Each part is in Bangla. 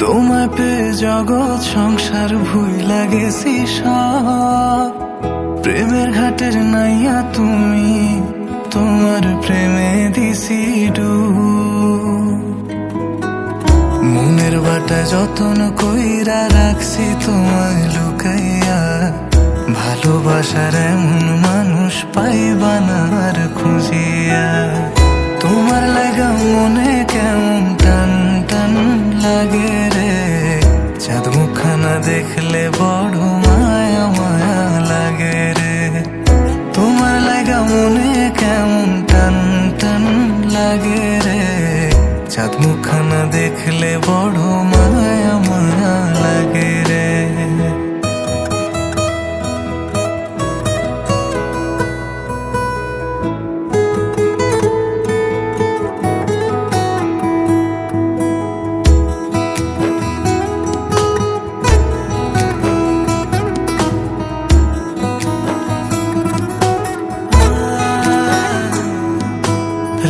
তোমায় পেয়ে জগৎ সংসার ভুইলা গেছি সব। প্রেমের ঘাটের নাইয়া তুমি, তোমার প্রেমে দিছি ডুব। মনের বাটা যতন কইরা রাখছি তোমায় লুকাইয়া, ভালোবাসার এমন মানুষ পাইবা না আর খুঁজিয়া। তোমার লাগা মনে কেমন টান টান লাগে রে, চাঁদ মুখখানা দেখলে বড় মায়া মায়া লাগে রে। তোমার লাগা মনে কেমন টান টান লাগে রে, চাঁদ মুখখানা দেখলে বড় মায়া মায়া লাগে রে।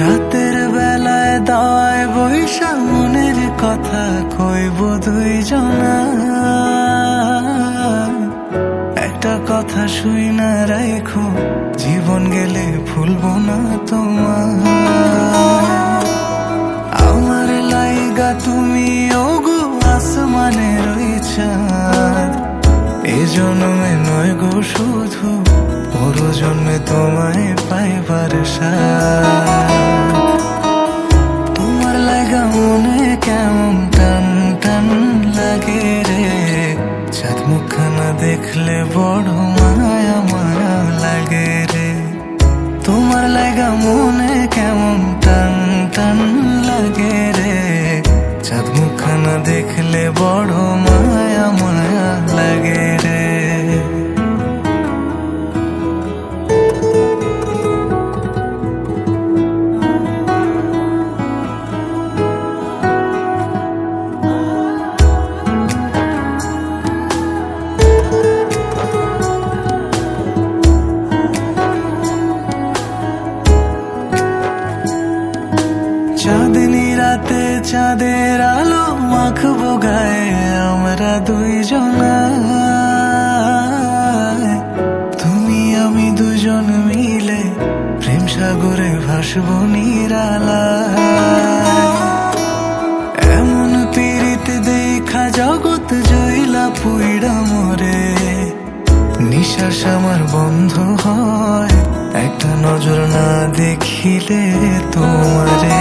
রাতের বেলায় দাওয়ায় বৈশা মনের কথা কইব দুইজনা। একটা কথা শুই না রাখো, জীবন গেলে ভুলবো না তোমার। আমার লাইগা তুমি ওগো আসমানের ওই চাঁদ, এ জন্মে নয় গো শুধু, পর জন্মে তোমায় পাইবার সাথ। তোমার লাগা মনে কেমন টান টান লাগে রে, চাঁদ মুখখানা দেখলে বড় মায়া মায়া লাগে রে। তোমার লাগা মনে কেমন টান টান লাগে রে, চাঁদ মুখখানা দেখলে বড় মায়া মায়া লাগে রে। চাঁদনি রাতে চাঁদের আলো মাখবো গায়ে আমরা দুইজনা। তুমি আমি দুজন মিলে প্রেম সাগরে ভাসবো নিরালায়। এমন পীড়িত দেখা জগৎ জইলা পুইড়া মরে, নিঃশ্বাস আমার বন্ধ হয় একটা নজর না দেখিলে তোমারে।